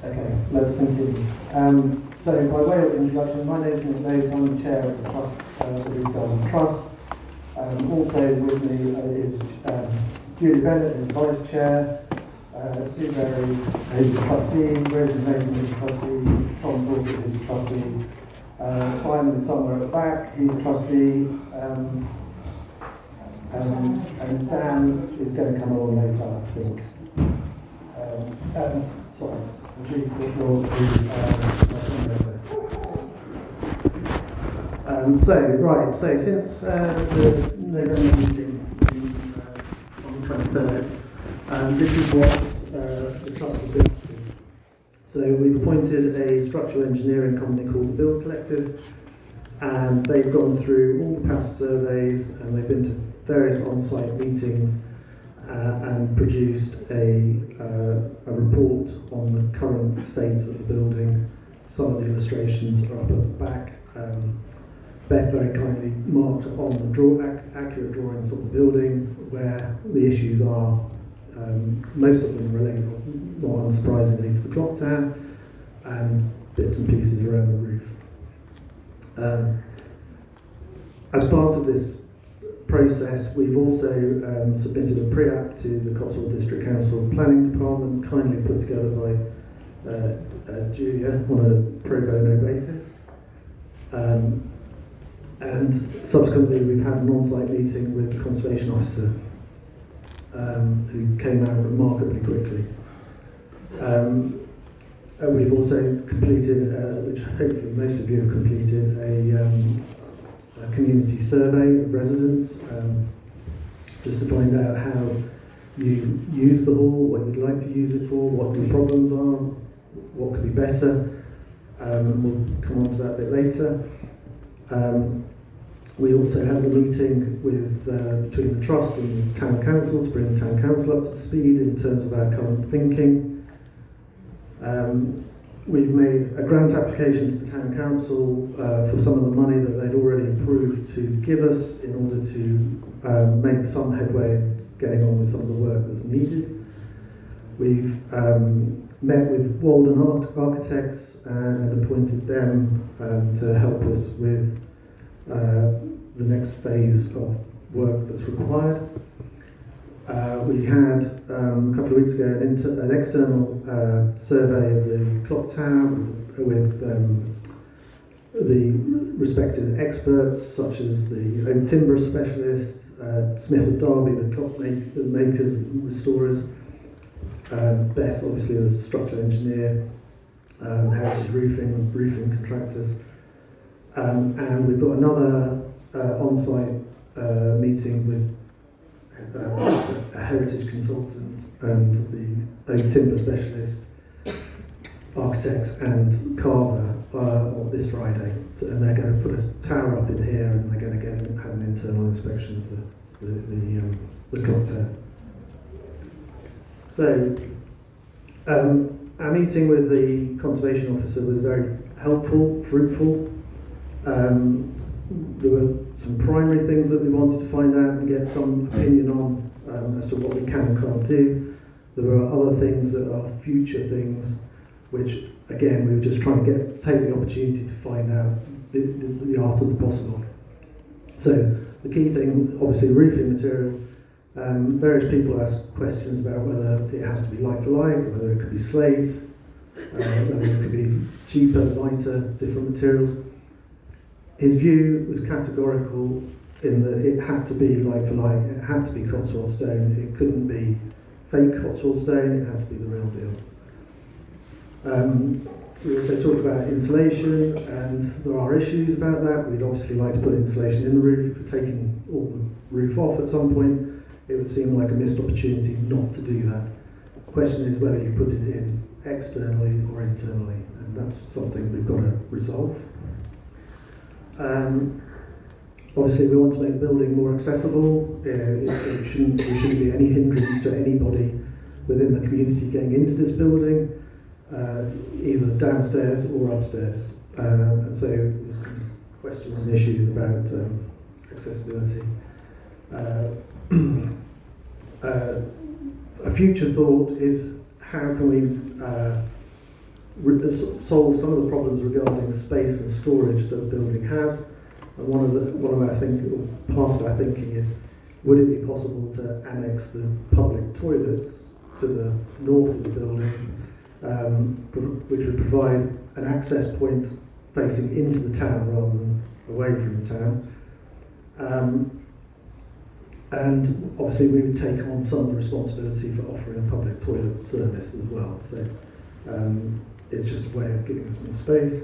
Okay, let's continue. So by way of introduction, my name is Nick Davis. I'm the chair of the trust, the Redesdale Hall Trust. Also with me is Julie Bennett, who's vice chair, Sue Berry, who's the trustee, Rosie Mason, who's the trustee, Tom Dorset, who's the trustee, Simon somewhere at the back, he's the trustee, and Dan is going to come along later, I think. Sorry. So since the November meeting on the 23rd, this is what the trust has been up to. So we've appointed a structural engineering company called the Build Collective, and they've gone through all the past surveys and they've been to various on-site meetings and produced a report on the current state of the building. Some of the illustrations are up at the back. Beth very kindly marked on the accurate drawings of the building where the issues are. Most of them relate, not unsurprisingly, to the clock tower and bits and pieces around the roof. As part of this process, we've also submitted a pre-app to the Cotswold District Council Planning Department, kindly put together by Julia on a pro bono basis. And subsequently, we've had an on-site meeting with the Conservation Officer, who came out remarkably quickly. We've also completed, which hopefully most of you have completed, a community survey of residents, just to find out how you use the hall, what you'd like to use it for, what the problems are, what could be better, and we'll come on to that a bit later. We also had a meeting with between the Trust and the Town Council to bring the Town Council up to speed in terms of our current thinking. We've made a grant application to the Town Council for some of the money that they'd already approved to give us in order to make some headway getting on with some of the work that's needed. We've met with Walden Architects and appointed them to help us with the next phase of work that's required. We had a couple of weeks ago an external survey of the clock tower with the respected experts such as the oak timber specialist, Smith of Derby, the clock makers and restorers, Beth obviously the structural engineer, Heritage roofing contractors, and we've got another on-site meeting with a heritage consultant and the oak timber specialist, architects and carver on this Friday, and they're going to put a tower up in here and they're going to have an internal inspection of the clock tower. So our meeting with the Conservation Officer was very helpful, fruitful. There were some primary things that we wanted to find out and get some opinion on as to what we can and can't do. There are other things that are future things, which again we were just trying to take the opportunity to find out the art of the possible. So the key thing, obviously, roofing material. Various people asked questions about whether it has to be like for like, whether it could be slates, whether it could be cheaper, lighter, different materials. His view was categorical in that it had to be like for like, it had to be Cotswold stone, it couldn't be fake Cotswold stone, it had to be the real deal. We also talked about insulation, and there are issues about that. We'd obviously like to put insulation in the roof. If we're taking all the roof off at some point, it would seem like a missed opportunity not to do that. The question is whether you put it in externally or internally, and that's something we've got to resolve. Obviously, we want to make the building more accessible. There shouldn't be any hindrance to anybody within the community getting into this building, either downstairs or upstairs. So there's some questions and issues about accessibility. A future thought is how can we solve some of the problems regarding space and storage that the building has. And one of our thinking, or part of our thinking is, would it be possible to annex the public toilets to the north of the building, which would provide an access point facing into the town rather than away from the town. And obviously we would take on some of the responsibility for offering a public toilet service as well. So it's just a way of giving us more space.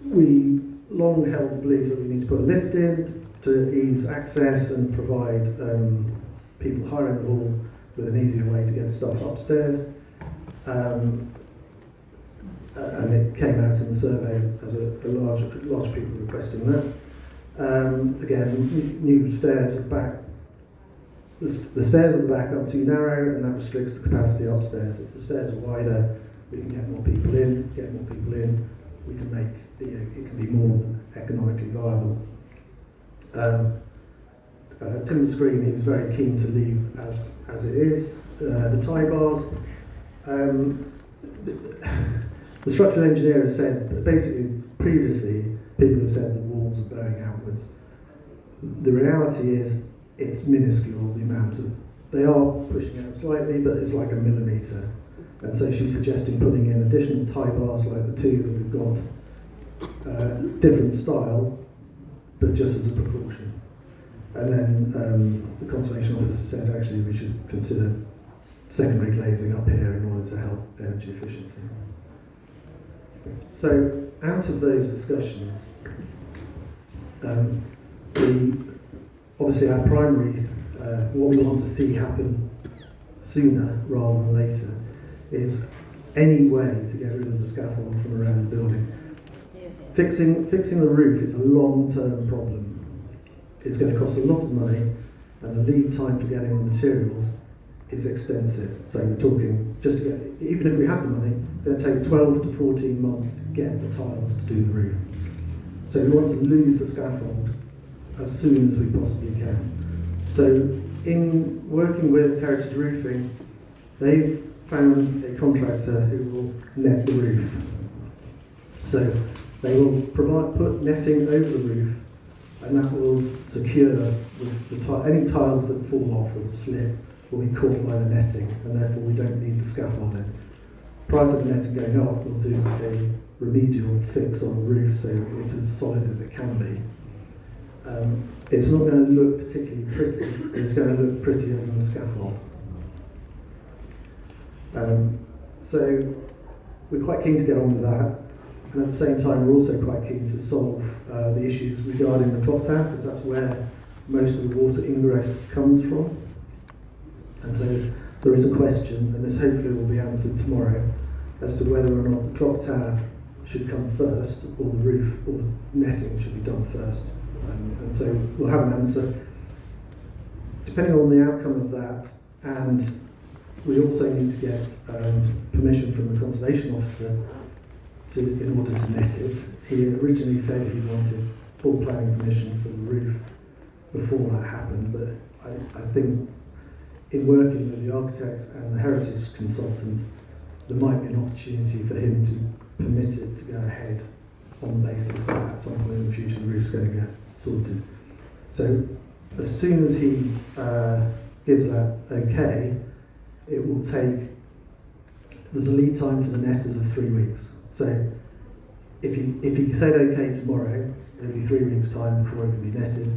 We long held the belief that we need to put a lift in to ease access and provide people hiring the hall with an easier way to get stuff upstairs. And it came out in the survey as a large people requesting that. Again, new stairs at the back. The stairs at the back are too narrow, and that restricts the capacity upstairs. If the stairs are wider, we can get more people in. We can make it can be more economically viable. Tim Screen, he was very keen to leave as it is. The tie bars. The structural engineer has said that basically previously people have said the walls are bowing outwards. The reality is it's minuscule, the amount of, they are pushing out slightly, but it's like a millimetre. And so she's suggesting putting in additional tie bars like the two that we've got, different style, but just as a precaution. And then the conservation officer said actually we should consider secondary glazing up here in order to help energy efficiency. So out of those discussions, obviously our primary, what we want to see happen sooner rather than later is any way to get rid of the scaffold from around the building. Fixing the roof is a long-term problem. It's going to cost a lot of money, and the lead time for getting the materials is extensive. So we're talking, just to get, even if we have the money, it's going to take 12 to 14 months to get the tiles to do the roof. So we want to lose the scaffold as soon as we possibly can. So in working with Heritage Roofing, they've found a contractor who will net the roof. So they will put netting over the roof, and that will secure any tiles that fall off or slip will be caught by the netting, and therefore we don't need the scaffolding. Prior to the netting going off, we'll do a remedial fix on the roof so it's as solid as it can be. It's not going to look particularly pretty, it's going to look prettier than the scaffold. So we're quite keen to get on with that, and at the same time we're also quite keen to solve the issues regarding the clock tower, because that's where most of the water ingress comes from. And so there is a question, and this hopefully will be answered tomorrow, as to whether or not the clock tower should come first, or the roof or the netting should be done first. And so we'll have an answer. Depending on the outcome of that, and we also need to get permission from the conservation officer in order to net it. He originally said he wanted full planning permission for the roof before that happened, but I think in working with the architects and the heritage consultant, there might be an opportunity for him to permit it to go ahead on the basis that at some point in the future the roof's going to get sorted. So as soon as he gives that okay, it will take, there's a lead time for the netters of 3 weeks. So if he said okay tomorrow, it'll be 3 weeks time before it can be netted,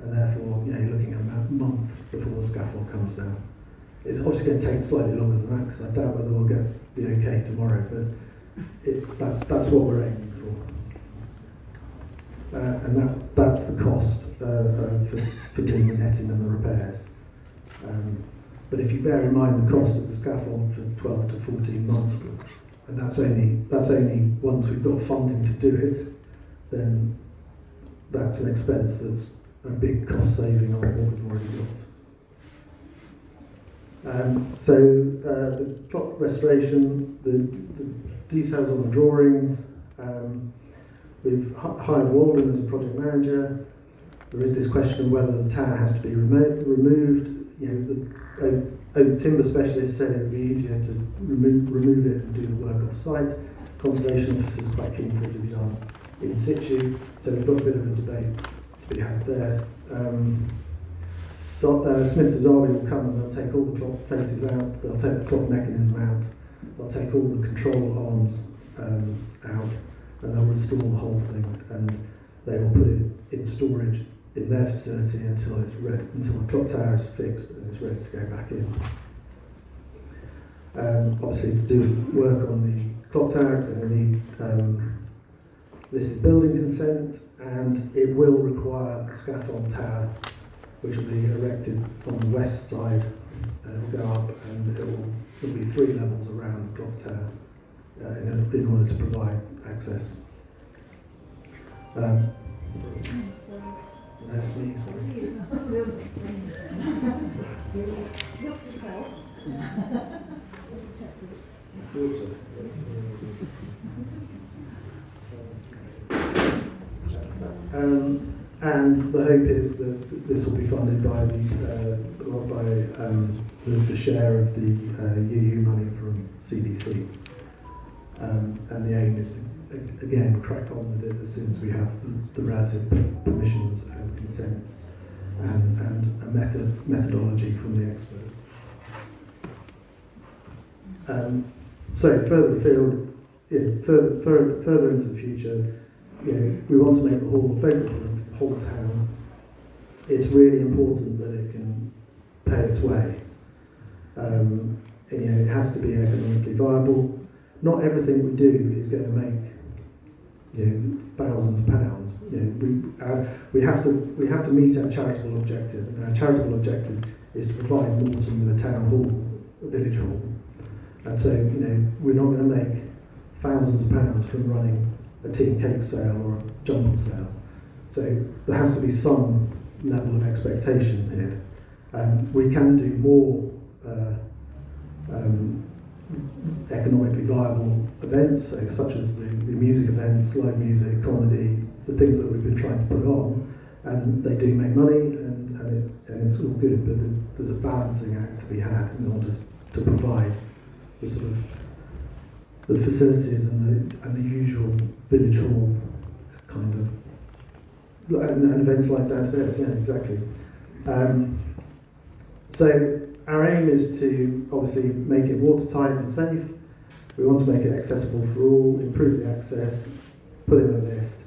and therefore you're looking at about a month before the scaffold comes down. It's obviously going to take slightly longer than that, because I doubt whether we'll get the okay tomorrow, but that's what we're aiming for. And that's the cost for doing the netting and the repairs. But if you bear in mind the cost of the scaffold for 12 to 14 months, and that's only once we've got funding to do it, then that's an expense that's a big cost saving on what we've already got. So the clock restoration, the details on the drawings, we've hired Walden as a project manager. There is this question of whether the tower has to be removed. timber specialist said it would be easier to remove it and do the work off site. Conservation officers quite keen for it to be done in situ, so we've got a bit of a debate to be had there. Smith and Derby will come and they'll take all the clock faces out, they'll take the clock mechanism out, they'll take all the control arms out, and they'll restore the whole thing, and they will put it in storage in their facility until it's ready, until the clock tower is fixed and it's ready to go back in. Obviously, to do work on the clock tower, it's going to need listed building consent, and it will require a scaffold tower, which will be erected on the west side. It'll go up, and there'll be 3 levels around the clock tower in order to provide access. That's me, sorry. Help yourself. And the hope is that this will be funded by the share of the UU money from CDC. And the aim is to, again, crack on with it as soon as we have the relative permissions and consents and a methodology from the experts. So further afield, further into the future, we want to make the hall available for the whole town. It's really important that it can pay its way. It has to be economically viable. Not everything we do is going to make thousands of pounds. We have to meet our charitable objective, and our charitable objective is to provide Moreton with a town hall, a village hall. And so we're not going to make thousands of pounds from running a tea and cake sale or a jumble sale. So there has to be some level of expectation here. We can do more economically viable events, such as the music events, live music, comedy, the things that we've been trying to put on, and they do make money, and it's all good, but there's a balancing act to be had in order to provide the sort of the facilities and the usual village hall kind of, and events like downstairs, yeah, exactly. So our aim is to obviously make it watertight and safe. We want to make it accessible for all, improve the access, put in a lift,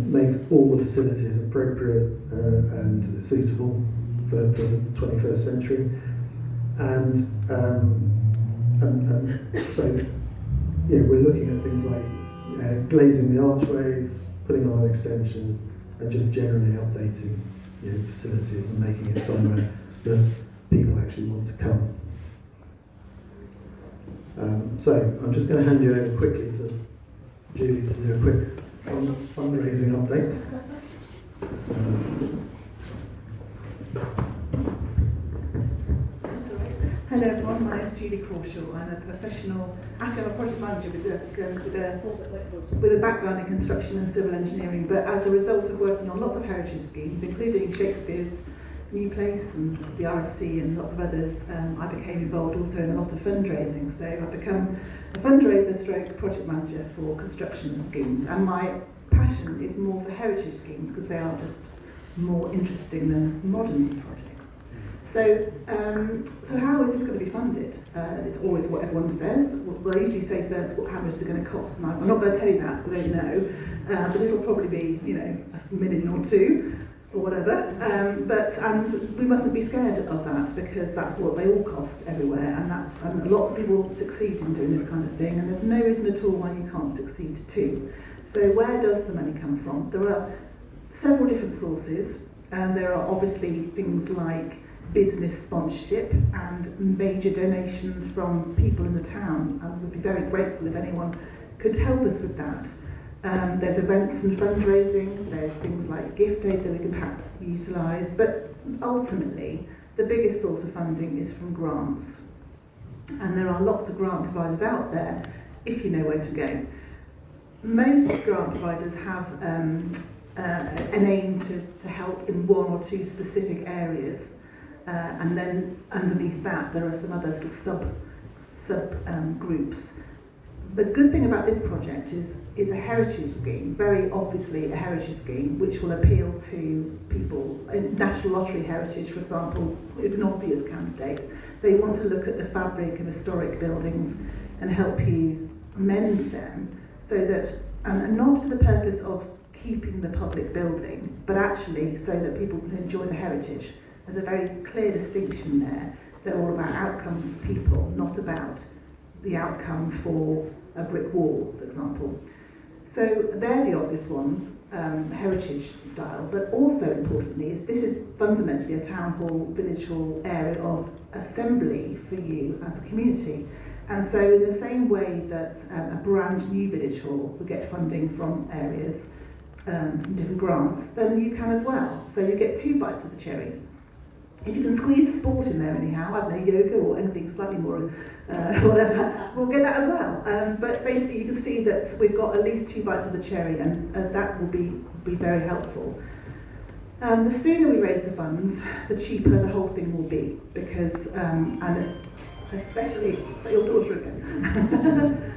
make all the facilities appropriate and suitable for the 21st century. And so, we're looking at things like glazing the archways, putting on an extension, and just generally updating facilities and making it somewhere that people actually want to come. So I'm just going to hand you over quickly to Julie to do a quick fundraising update. Hello everyone, my name is Julie Crawshaw. I'm a professional, actually I'm a project manager with a background in construction and civil engineering, but as a result of working on lots of heritage schemes, including Shakespeare's New Place and the RSC and lots of others, I became involved also in a lot of fundraising. So I've become a fundraiser stroke project manager for construction schemes, and my passion is more for heritage schemes because they are just more interesting than modern projects. So how is this going to be funded? It's always what everyone says. Well, I usually say first how much it's going to cost, and I'm not going to tell you that because I don't know, but it'll probably be $1 million or $2 million. Or whatever, and we mustn't be scared of that because that's what they all cost everywhere, and lots of people succeed in doing this kind of thing, and there's no reason at all why you can't succeed too. So where does the money come from? There are several different sources, and there are obviously things like business sponsorship and major donations from people in the town, and we'd be very grateful if anyone could help us with that. There's events and fundraising, there's things like gift aid that we can perhaps utilise, but ultimately the biggest source of funding is from grants. And there are lots of grant providers out there if you know where to go. Most grant providers have an aim to help in one or two specific areas. and then underneath that there are some other sort of sub groups. The good thing about this project is a heritage scheme, very obviously a heritage scheme, which will appeal to people. In National Lottery Heritage, for example, is an obvious candidate. They want to look at the fabric of historic buildings and help you mend them, so that, and not for the purpose of keeping the public building, but actually so that people can enjoy the heritage. There's a very clear distinction there. They're all about outcomes for people, not about the outcome for a brick wall, for example. So they're the obvious ones, heritage style, but also importantly, this is fundamentally a town hall, village hall area of assembly for you as a community. And so in the same way that a brand new village hall will get funding from areas, from different grants, then you can as well. So you get two bites of the cherry. If you can squeeze sport in there anyhow, I don't know, yoga or anything slightly more, whatever, we'll get that as well. But basically you can see that we've got at least two bites of the cherry, and that will be very helpful. The sooner we raise the funds, the cheaper the whole thing will be, because, and especially for your daughter again,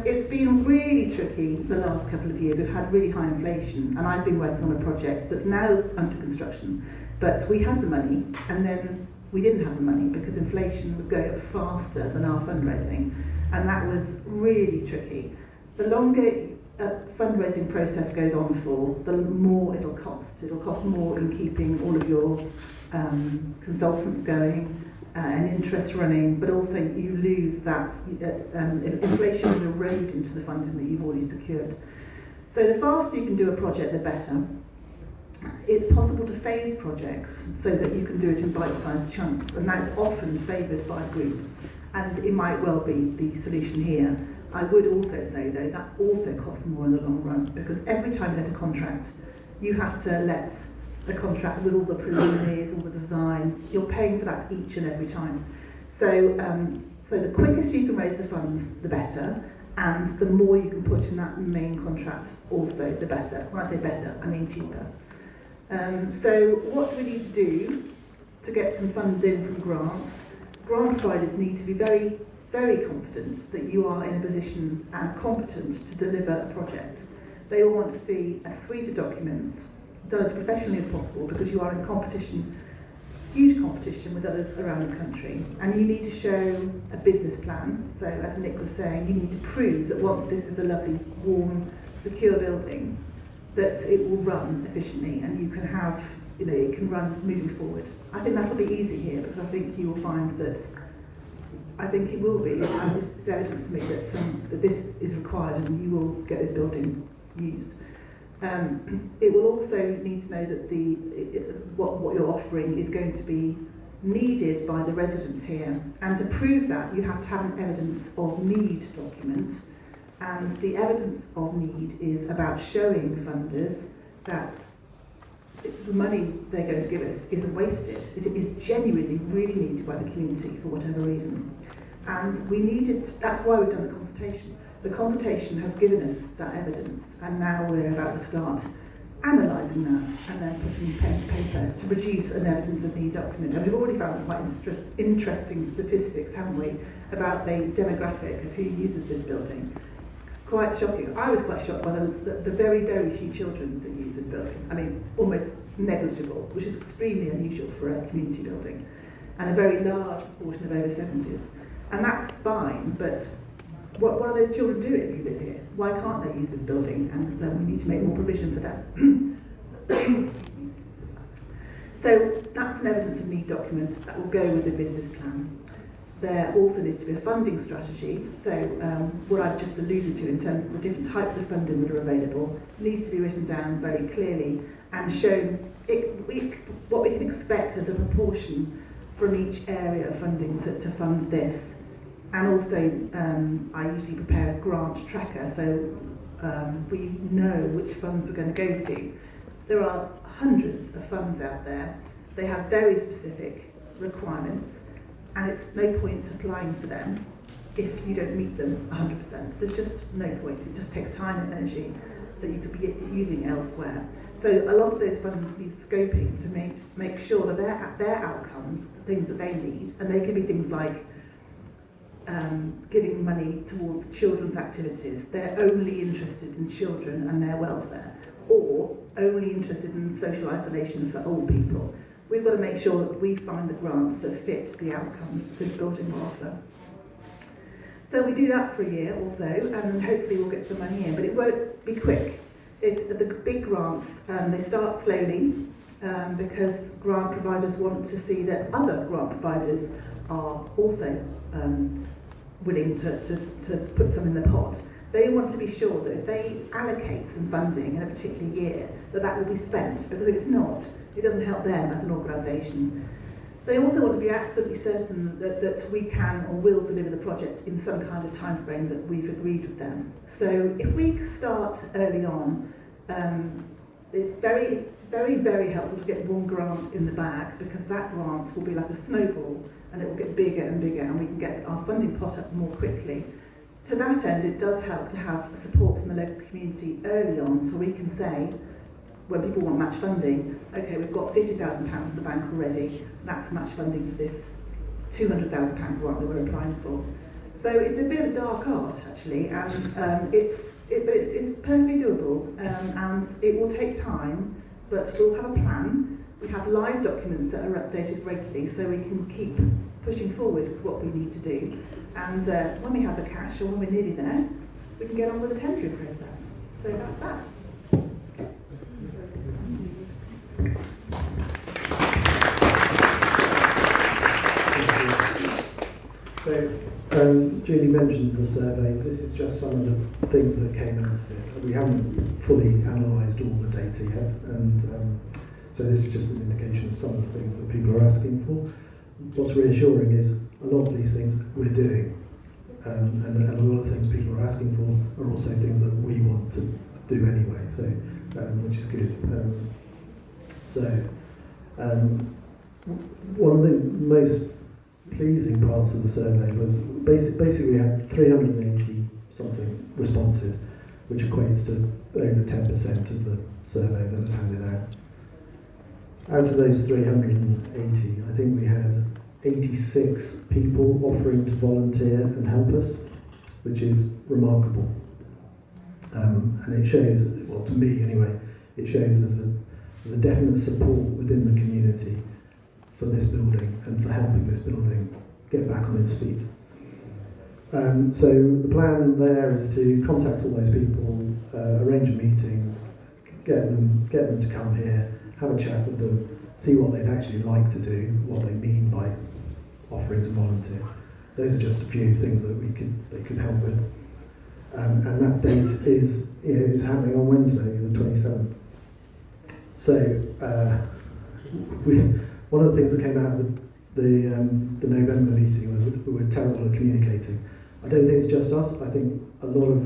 it's been really tricky the last couple of years. We've had really high inflation, and I've been working on a project that's now under construction. But we had the money, and then we didn't have the money because inflation was going up faster than our fundraising, and that was really tricky. The longer a fundraising process goes on for, the more it'll cost. It'll cost more in keeping all of your consultants going and interest running, but also you lose that, inflation will erode into the funding that you've already secured. So the faster you can do a project, the better. It's possible to phase projects so that you can do it in bite-sized chunks, and that's often favoured by groups, and it might well be the solution here. I would also say though that also costs more in the long run, because every time you let a contract, you have to let the contract with all the preliminaries, all the design, you're paying for that each and every time. So, so the quickest you can raise the funds, the better, and the more you can put in that main contract also, the better. When I say better, I mean cheaper. So what do we need to do to get some funds in from grants? Grant providers need to be very, very confident that you are in a position and competent to deliver a project. They will want to see a suite of documents done as professionally as possible, because you are in competition, huge competition with others around the country, and you need to show a business plan. So as Nick was saying, you need to prove that once this is a lovely, warm, secure building, that it will run efficiently and you can have, you know, it can run moving forward. I think that'll be easy here, because I think you will find that, I think it will be, and it's evident to me that this is required and you will get this building used. It will also need to know that what you're offering is going to be needed by the residents here, and to prove that you have to have an evidence of need document. And the evidence of need is about showing funders that the money they're going to give us isn't wasted. It is genuinely really needed by the community for whatever reason. And we needed, that's why we've done the consultation. The consultation has given us that evidence, and now we're about to start analysing that and then putting pen to paper to produce an evidence of need document. And we've already found quite interesting statistics, haven't we, about the demographic of who uses this building. Quite shocking. I was quite shocked by the very, very few children that use this building. I mean, almost negligible, which is extremely unusual for a community building, and a very large proportion of over 70s. And that's fine, but what are those children doing who live here? Why can't they use this building? And we need to make more provision for that. So that's an evidence of need document that will go with the business plan. There also needs to be a funding strategy. So what I've just alluded to in terms of the different types of funding that are available needs to be written down very clearly and shown what we can expect as a proportion from each area of funding to fund this. And also I usually prepare a grant tracker, so we know which funds we're going to go to. There are hundreds of funds out there. They have very specific requirements, and it's no point applying for them if you don't meet them 100%. There's just no point. It just takes time and energy that you could be using elsewhere. So a lot of those funds need scoping to make sure that their outcomes, the things that they need, and they can be things like giving money towards children's activities. They're only interested in children and their welfare, or only interested in social isolation for old people. We've got to make sure that we find the grants that fit the outcomes this building will offer. So we do that for a year or so, and hopefully we'll get some money in, but it won't be quick. The big grants, they start slowly because grant providers want to see that other grant providers are also willing to put some in the pot. They want to be sure that if they allocate some funding in a particular year, that will be spent, because if it's not, it doesn't help them as an organisation. They also want to be absolutely certain that we can or will deliver the project in some kind of time frame that we've agreed with them. So if we start early on, it's very, very helpful to get one grant in the bag, because that grant will be like a snowball and it will get bigger and bigger, and we can get our funding pot up more quickly. To that end, it does help to have support from the local community early on, so we can say, when people want match funding, okay, we've got £50,000 in the bank already, that's match funding for this £200,000 grant that we're applying for. So it's a bit of a dark art, actually, and it's perfectly doable, and it will take time, but we'll have a plan. We have live documents that are updated regularly, so we can keep pushing forward with what we need to do. And when we have the cash, or when we're nearly there, we can get on with the tendering process. So that's that. So, Julie mentioned the survey. This is just some of the things that came out of it. We haven't fully analysed all the data yet, and so this is just an indication of some of the things that people are asking for. What's reassuring is a lot of these things we're doing, and a lot of things people are asking for are also things that we want to do anyway, so which is good. One of the most pleasing parts of the survey was basically we had 380 something responses, which equates to over 10% of the survey that was handed out. Out of those 380, I think we had 86 people offering to volunteer and help us, which is remarkable. And it shows, well, to me anyway, it shows there's a definite support within the community for this building and for helping this building get back on its feet. So the plan there is to contact all those people, arrange a meeting, get them to come here, have a chat with them, see what they'd actually like to do, what they mean by offering to volunteer. Those are just a few things that they could help with. And that date is happening on Wednesday, the 27th. So one of the things that came out of the November meeting was we were terrible at communicating. I don't think it's just us. I think a lot of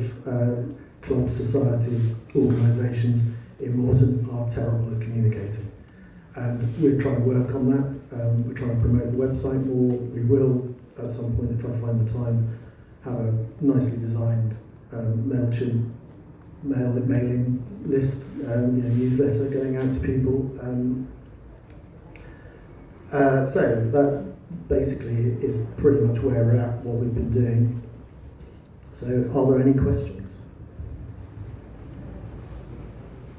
clubs, societies, organisations in Moreton are terrible at communicating. And we're trying to work on that. We're trying to promote the website more. We will, at some point, if I find the time, have a nicely designed MailChimp mailing list, newsletter going out to people. So that basically is pretty much where we're at, what we've been doing. So are there any questions?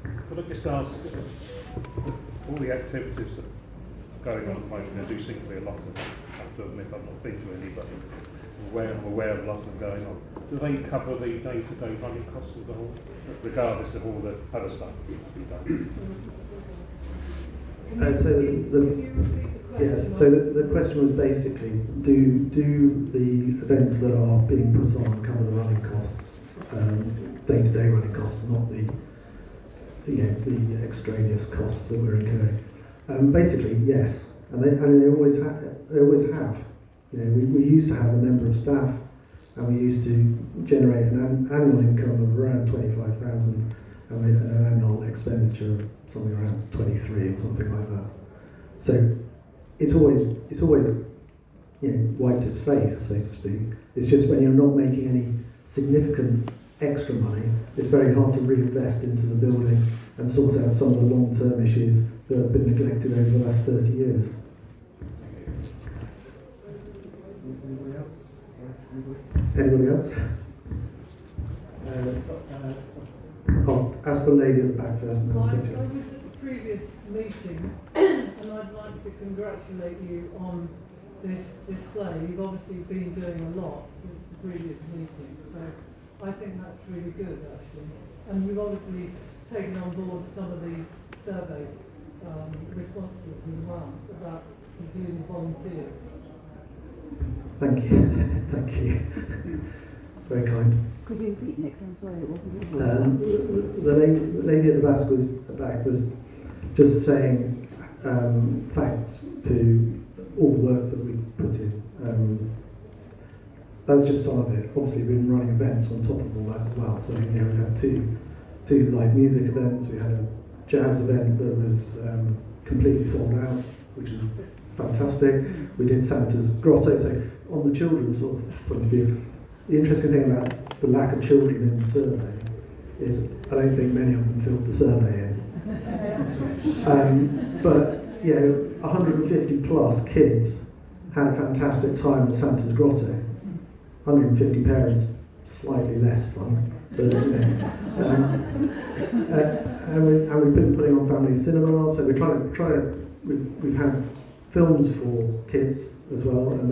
Could I just ask, all the activities that are going on at the moment, there do seem to be a lot of them. I have to admit I've not been to any, but I'm aware of lots of them going on. Do they cover the day-to-day running costs of the hall, regardless of all the other stuff that needs to be done? So the question was basically, do the events that are being put on cover the running costs, day-to-day running costs, not the extraneous costs that we're incurring? Basically, yes, and they always have. We used to have a member of staff, and we used to generate an annual income of around 25,000, and we had an annual expenditure of something around 23 or something like that. So it's always wiped its face, so to speak. It's just when you're not making any significant extra money, it's very hard to reinvest into the building and sort out some of the long-term issues that have been neglected over the last 30 years. Anybody else? I'll ask the lady at the back first. And then I I'll was take you. at the previous meeting and I'd like to congratulate you on this display. You've obviously been doing a lot since the previous meeting, so I think that's really good actually. And we've obviously taken on board some of these survey responses as well about including volunteers. Thank you. Thank you. Very kind. Could you repeat next? I'm sorry, it wasn't. The lady at the back was just saying thanks to all the work that we put in. That was just some of it. Obviously, we've been running events on top of all that as well. So we had two live music events. We had a jazz event that was completely sold out, which is fantastic. We did Santa's Grotto. So on the children's sort of point of view, the interesting thing about the lack of children in the survey is I don't think many of them filled the survey in. But 150 plus kids had a fantastic time at Santa's Grotto. 150 parents, slightly less fun. But, and we've been putting on family cinema, so we're trying to we've had films for kids as well, and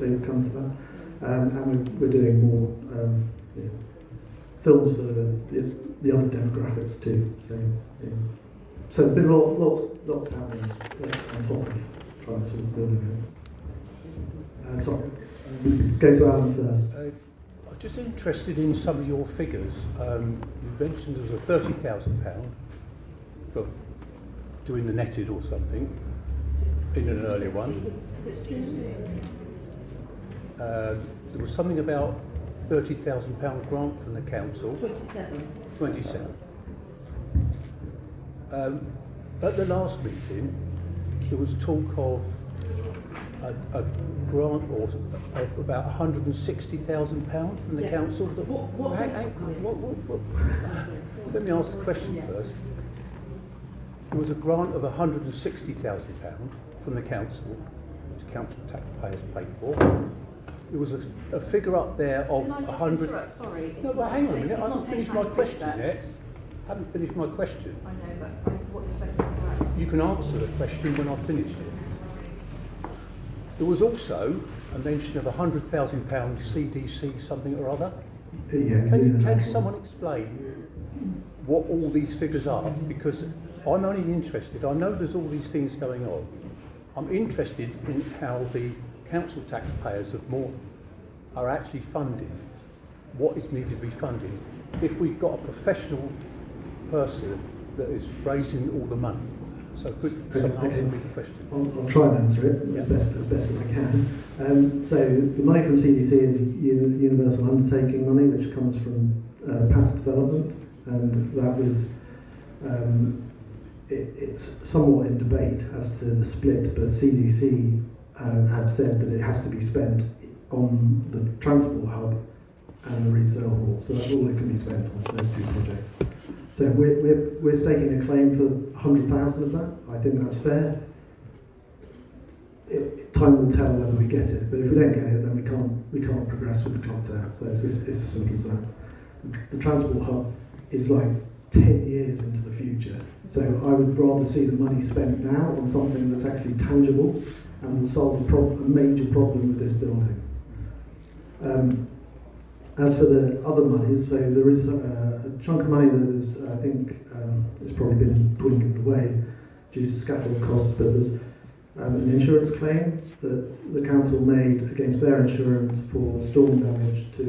they've come to that. And we're doing more films for the other demographics too. So there's been lots happening on top of trying to sort of build it. Sorry, go to Alan first. I'm just interested in some of your figures. You mentioned there was a £30,000 for doing the netted or something in an earlier one. There was something about £30,000 grant from the council. 27. At the last meeting, there was talk of a grant of about £160,000 from the council. Let me ask the question first. There was a grant of £160,000 from the council, which council taxpayers paid for. There was a figure up there of 100. Sorry. No, but hang on a minute. I haven't finished my question yet. I haven't finished my question. I know, but what you're saying is correct. You can answer the question when I've finished it. There was also a mention of £100,000 CDC something or other. Can someone explain what all these figures are? Because I'm only interested. I know there's all these things going on. I'm interested in how the council taxpayers of Moreton are actually funding what is needed to be funded. If we've got a professional person that is raising all the money. So could someone answer me the question? I'll try and answer it as best as I can. So the money from CDC is universal undertaking money, which comes from past development, and that was it's somewhat in debate as to the split, but CDC have said that it has to be spent on the transport hub and the Redesdale Hall, so that's all it can be spent on those two projects. So we're staking a claim for 100,000 of that. I think that's fair. Time will tell whether we get it, but if we don't get it, then we can't progress with the clock tower. So it's as simple as that. The transport hub is like 10 years into the future. So I would rather see the money spent now on something that's actually tangible and will solve a major problem with this building. As for the other monies, so there is a chunk of money that is, I think, has probably been pulling away due to scaffold costs, but there's an insurance claim that the council made against their insurance for storm damage to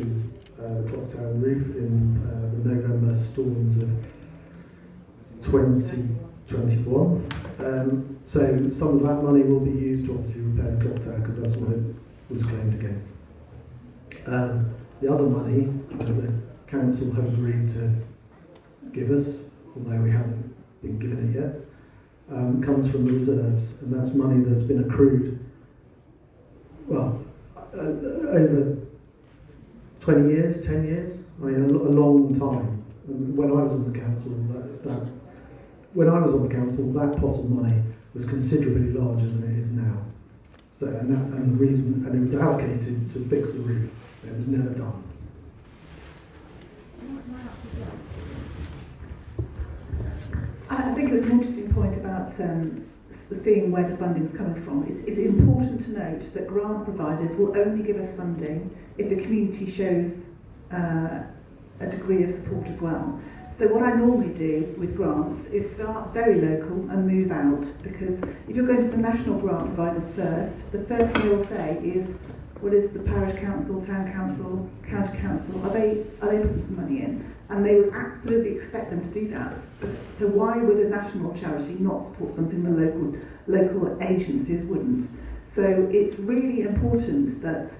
the clock tower roof in the November storms of 2021. So some of that money will be used to obviously repair the clock tower because that's what it was claimed against. The other money the council have agreed to give us, although we haven't been given it yet, comes from the reserves, and that's money that's been accrued, well, over 20 years, 10 years, I mean, a long time. And when I was on the council, when I was on the council, that pot of money was considerably larger than it is now. So, and the reason, and it was allocated to fix the roof. It was never done. I think there's an interesting point about seeing where the funding is coming from. It's important to note that grant providers will only give us funding if the community shows a degree of support as well. So what I normally do with grants is start very local and move out, because if you're going to the national grant providers first, the first thing they'll say is, what is the parish council, town council, county council, are they putting some money in? And they would absolutely expect them to do that. So why would a national charity not support something the local agencies wouldn't? So it's really important that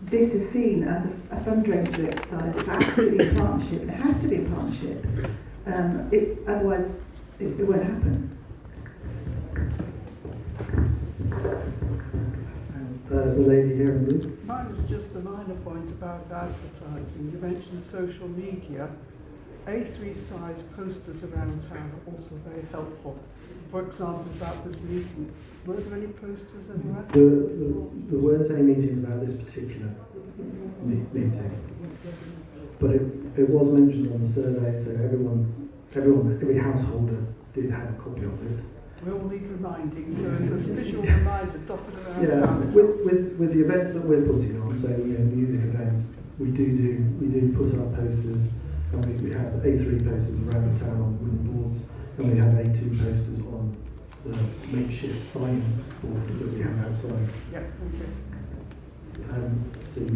this is seen as a fundraising exercise. It's absolutely a partnership. It has to be a partnership. Otherwise, it won't happen. The lady here in blue. Mine was just a minor point about advertising. You mentioned social media. A3 size posters around town are also very helpful. For example, about this meeting, were there any posters anywhere? There weren't any meetings about this particular meeting, but it was mentioned on the survey, so every householder did have a copy of it. We all need reminding, so it's this visual reminder dotted around Yeah, town. with the events that we're putting on, so music events, we do put up posters, and we have A3 posters around the town on wooden boards, and we have A2 posters on the makeshift sign board that we have outside. Yeah, thank you.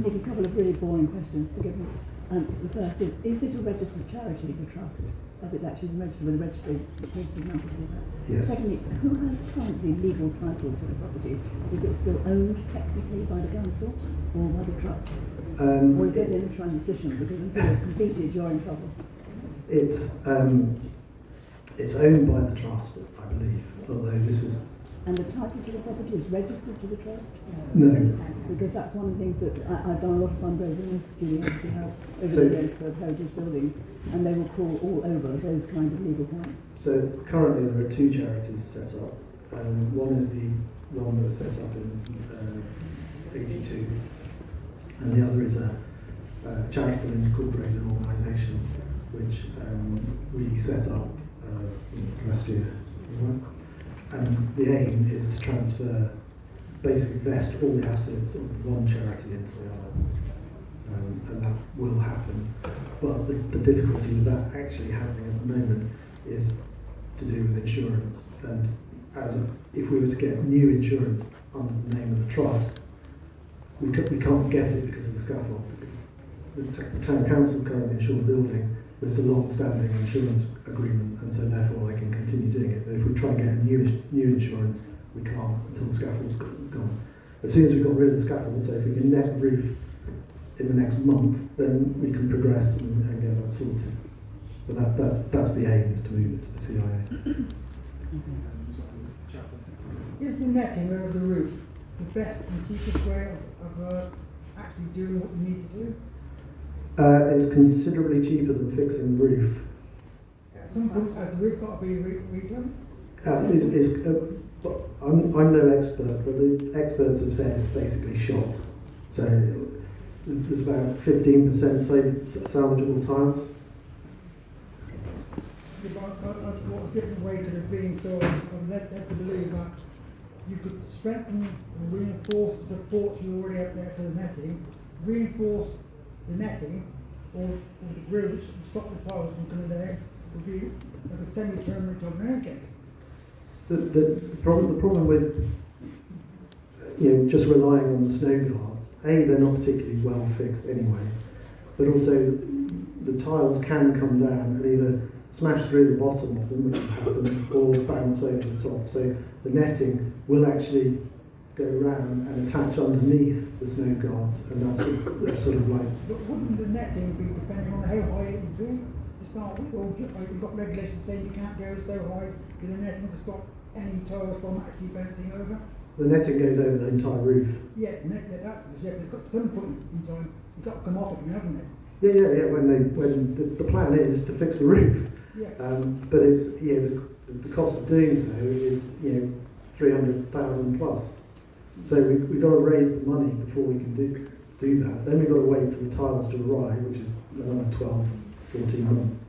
Take a couple of really boring questions, forgive me. The first is this a registered charity, the trust? Has it actually been registered with a registered number? Yes. Secondly, who has currently legal title to the property? Is it still owned technically by the council or by the trust? Or is it in transition? Because until it's completed, you're in trouble. It's owned by the trust, I believe, although this is... And the title to the property is registered to the trust? No. Because that's one of the things that I've done a lot of fundraising with Julian's House over the years for heritage buildings, and they will call all over those kind of legal points. So currently there are two charities set up. One is the one that was set up in 82, and the other is a charitable incorporated organisation which we set up last year. And the aim is to transfer, basically vest all the assets of one charity into the other. And that will happen. But the difficulty with that actually happening at the moment is to do with insurance. And if we were to get new insurance under the name of the trust, we can't get it because of the scaffold. The town council currently insure the building, but it's a long-standing insurance agreement, and so therefore they can continue doing it. But if we try and get a new insurance, we can't until the scaffold's gone. As soon as we've got rid of the scaffold, so if we can net roof in the next month, then we can progress and get that sorted. But that's the aim, is to move it to the CIA. Is the netting over the roof the best and cheapest way of actually doing what you need to do? It's considerably cheaper than fixing the roof. At some point, has the roof got to be redone? I'm no expert, but the experts have said it's basically shot. So there's about 15% salvageable tiles. What a different way could have been, so I'm led to believe that you could strengthen and reinforce the support you already have there for the netting, reinforce the netting or the grills, stop the tiles from coming there, would be like a semi-permanent job in any case. The problem with just relying on the snow guards, they're not particularly well fixed anyway, but also the tiles can come down and either smash through the bottom of them, which has happened, or bounce over the top. So the netting will actually go around and attach underneath the snow guards, and that's sort of like... But wouldn't the netting be depending on how high it would be to start with, or you've got regulations saying you can't go so high with the netting to stop any tiles from actually bouncing over? The netting goes over the entire roof. Yeah, but at some point in time, it's got to come off again, hasn't it? Yeah. When the plan is to fix the roof, Yeah. but it's the cost of doing so is 300,000 plus. So we've got to raise the money before we can do that. Then we've got to wait for the tiles to arrive, which is another 12, 14 months.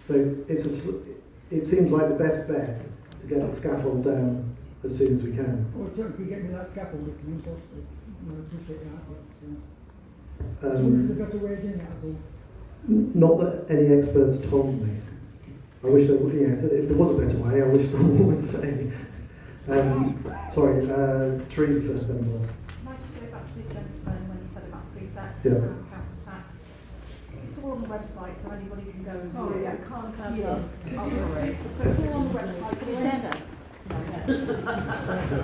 So it seems like the best bet to get the scaffold down as soon as we can. Well, technically getting that scaffold this means obviously, appreciate that, but it's a better way of doing that as well. Not that any experts told me. I wish there would, if there was a better way, I wish someone would say. Sorry, Teresa first then was. Can I just go back to this gentleman when he said about precepts Yeah. and council tax? It's all on the website, so anybody can go and Sorry, view I it. can't have Yeah. one. Oh, sorry. So it's all on the website. Can you say that?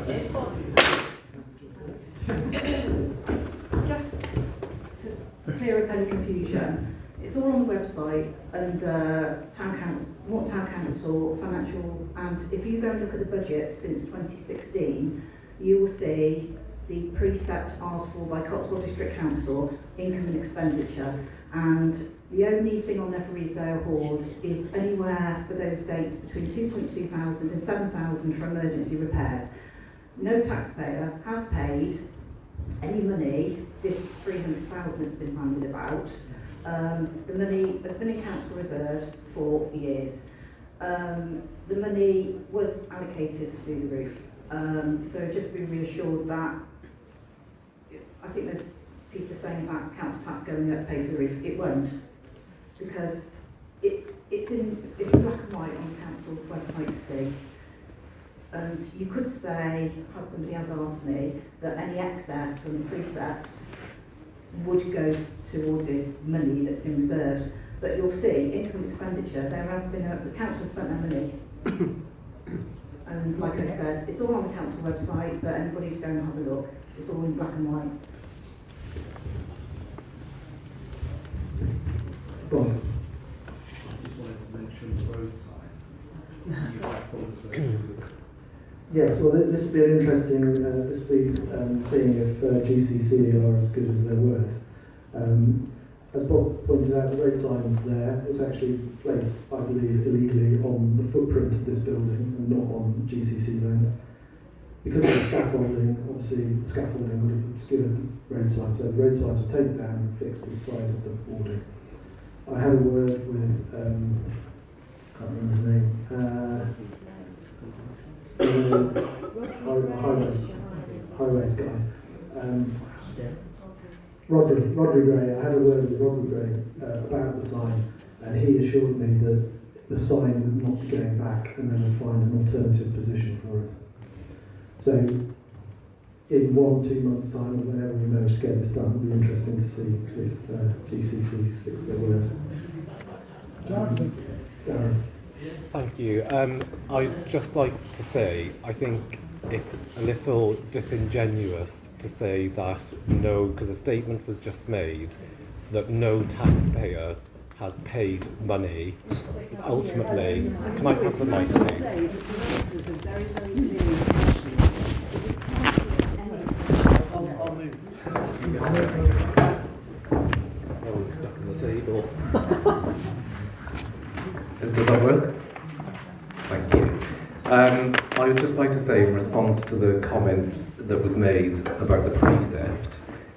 It's on. Just to clear up any confusion, it's all on the website under Moreton Town Council, financial, and if you go and look at the budget since 2016, you will see the precept asked for by Cotswold District Council, income and expenditure, and the only thing on there for Redesdale Hall is anywhere for those dates between 2.2 thousand and 7,000 for emergency repairs. No taxpayer has paid any money, this 300,000 has been handed about. The money has been in council reserves for years. The money was allocated to do the roof. So just be reassured that, I think there's people saying about council tax going up to pay for the roof. It won't, because it's black and white on the council website to see. And you could say, as somebody has asked me, that any excess from the precept would go towards this money that's in reserves. But you'll see, income expenditure, there has been the council spent their money. And like I said, it's all on the council website, but anybody who's going to have a look, it's all in black and white. Bon. I just wanted to mention the road sign. You have conversations with Yes, well, this will be an interesting, this will be seeing if GCC are as good as their word. As Bob pointed out, the road sign is there. It's actually placed, I believe, illegally on the footprint of this building and not on GCC land. Because of the scaffolding, obviously the scaffolding would have obscured the road sign, so the road signs were taken down and fixed to the side of the boarding. I had a word with, can't remember his name, highways guy. Rodri Gray, I had a word with Rodri Gray about the sign, and he assured me that the sign would not be going back and then we'll find an alternative position for it. So in 1-2 months' time, or whenever we manage to get this done, it'll be interesting to see if GCC sticks to their word. Darren. Thank you. I'd just like to say, I think it's a little disingenuous to say that no, because a statement was just made, that no taxpayer has paid money. Ultimately, can I have the mic, please? Oh, it's stuck on the table. Does that work? Thank you. I would just like to say, in response to the comment that was made about the precept,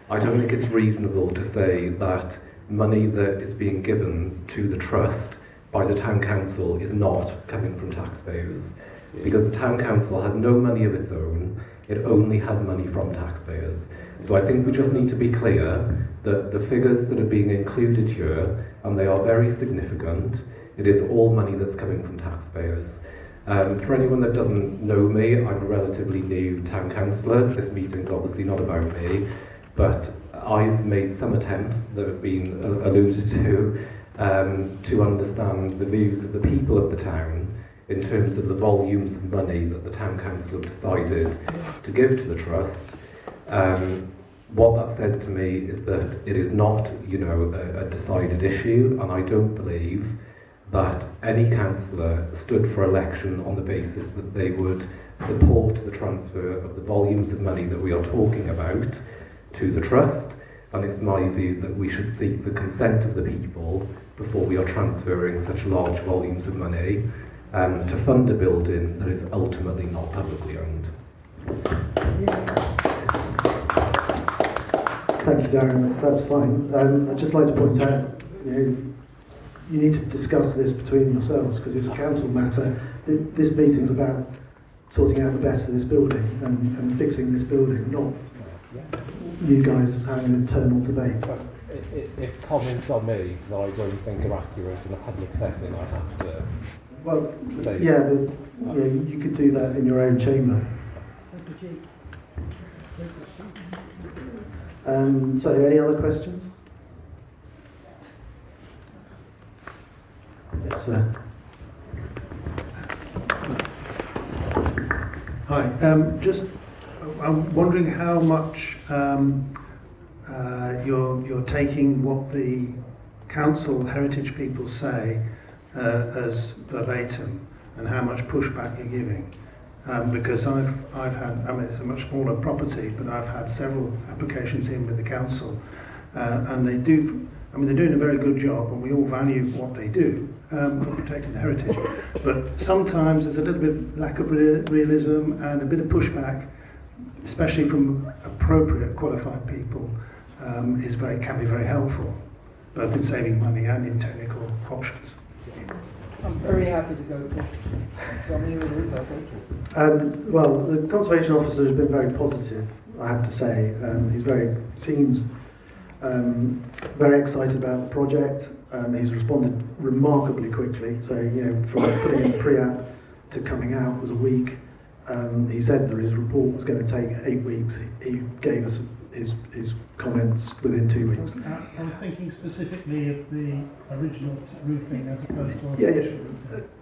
I don't think it's reasonable to say that money that is being given to the trust by the town council is not coming from taxpayers. Because the town council has no money of its own, it only has money from taxpayers. So I think we just need to be clear that the figures that are being included here, and they are very significant, it is all money that's coming from taxpayers. For anyone that doesn't know me, I'm a relatively new town councillor. This meeting's obviously not about me, but I've made some attempts that have been alluded to understand the views of the people of the town in terms of the volumes of money that the town council have decided to give to the trust. What that says to me is that it is not, a decided issue, and I don't believe that any councillor stood for election on the basis that they would support the transfer of the volumes of money that we are talking about to the trust. and it's my view that we should seek the consent of the people before we are transferring such large volumes of money to fund a building that is ultimately not publicly owned. Thank you, Darren. That's fine. I'd just like to point out, you need to discuss this between yourselves because it's a council matter. This meeting's about sorting out the best for this building and fixing this building, not you guys having an internal debate. But if comments are made that I don't think are accurate in a public setting, I have to say. Yeah, but you could do that in your own chamber. So, any other questions? Yes, sir. Hi. I'm wondering how much you're taking what the council heritage people say as verbatim, and how much pushback you're giving. Because I've had, it's a much smaller property, but I've had several applications in with the council, and they're doing a very good job, and we all value what they do, protecting the heritage. But sometimes there's a little bit lack of realism and a bit of pushback, especially from appropriate qualified people, can be very helpful, both in saving money and in technical options. I'm very happy to go to. Tell me who it is, I'll go to. Well, the conservation officer has been very positive, I have to say. Seems very excited about the project. He's responded remarkably quickly. So, from putting in the pre-app to coming out was a week. He said that his report was going to take 8 weeks. He gave us his comments within 2 weeks. I was thinking specifically of the original roofing as opposed to artificial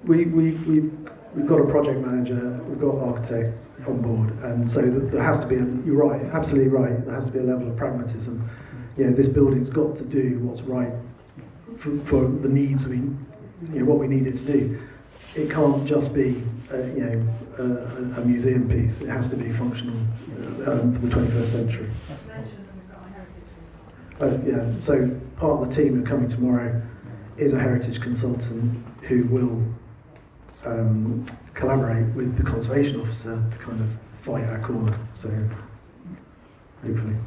roofing. We've got a project manager, we've got an architect on board, and so there has to be, you're right, absolutely right, there has to be a level of pragmatism. This building's got to do what's right for the needs what we need it to do. It can't just be a museum piece. It has to be functional for the 21st century. So part of the team who are coming tomorrow is a heritage consultant who will collaborate with the conservation officer to kind of fight our corner. So hopefully,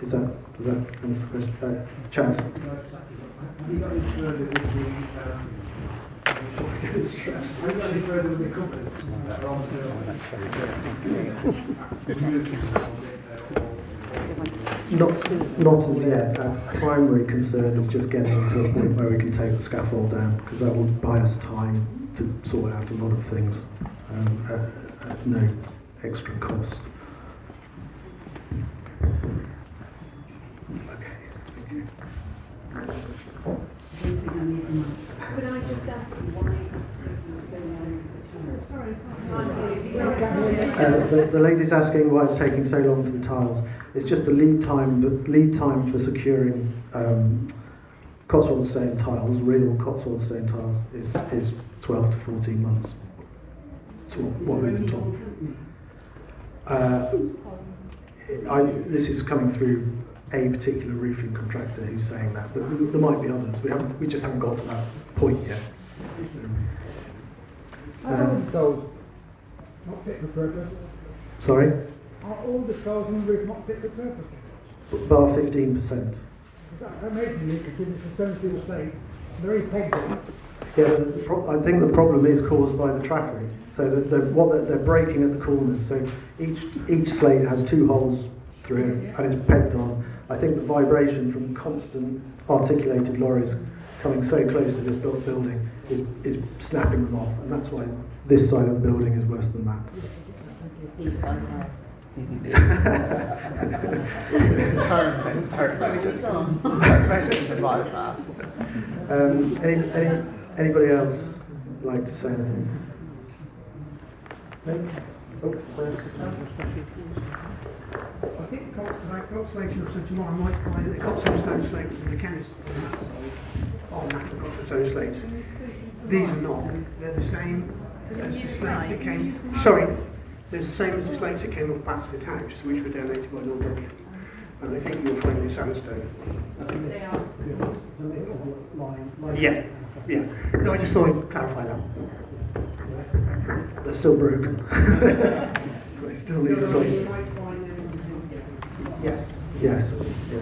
does that answer the question? Chance. You got any further with the companies that are on Not as yet. Our primary concern is just getting to a point where we can take the scaffold down, because that will buy us time to sort out a lot of things at no extra cost. Could I just ask you why it's taking so long? The lady's asking why it's taking so long for the tiles. It's just the lead time. The lead time for securing Cotswold stone tiles, real Cotswold stone tiles, is 12 to 14 months. That's what we've been told. This is coming through a particular roofing contractor who's saying that, but there might be others. We just haven't got to that point yet. Are all the tiles not fit for purpose? Sorry? Are all the tiles on the roof not fit for purpose? Bar 15%. Amazingly, considering it's a stone estate, very pegged in. Yeah, I think the problem is caused by the traffic. So they're breaking at the corners. So each slate has 2 holes through it, and it's pegged on. I think the vibration from constant articulated lorries coming so close to this building is snapping them off, and that's why this side of the building is worse than that. Anybody else like to say anything? I think the conservation officer tomorrow might find that the Cotswold stone slates and the mechanics on that side are natural Cotswold stone slates. These are not. They're the same as the slates that came. Sorry, they're the same as the slates that came off Batsford House, which were donated by Lord Buckingham. and I think you'll find it's sandstone. They are. It's a mix of lime. Yeah, yeah. No, I just thought I'd clarify that. They're still broken. They still need replacing. Yes. Yes. Yeah.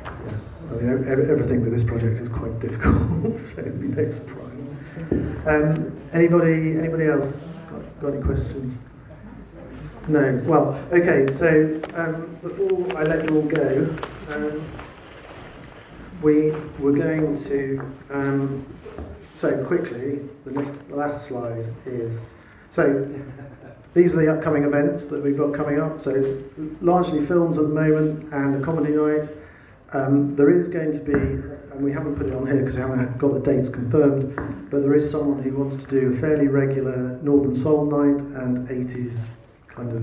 Yeah. I mean, everything with this project is quite difficult, so it'd be no surprise. Anybody else got any questions? No. Well, okay. So before I let you all go, we're going to. So quickly, the last slide is. So these are the upcoming events that we've got coming up. So largely films at the moment and a comedy night. There is going to be, and we haven't put it on here because we haven't got the dates confirmed, but there is someone who wants to do a fairly regular Northern Soul night and 80s kind of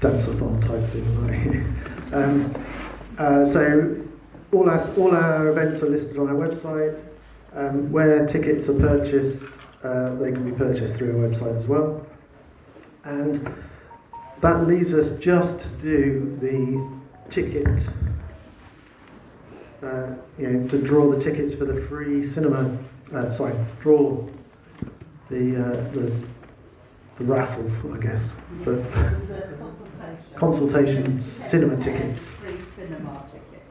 dance-a-thon type thing. So all our events are listed on our website. Where tickets are purchased, they can be purchased through our website as well. And that leaves us just to do the ticket, to draw the tickets for the free cinema, draw the raffle, I guess. For consultation cinema tickets. Free cinema tickets.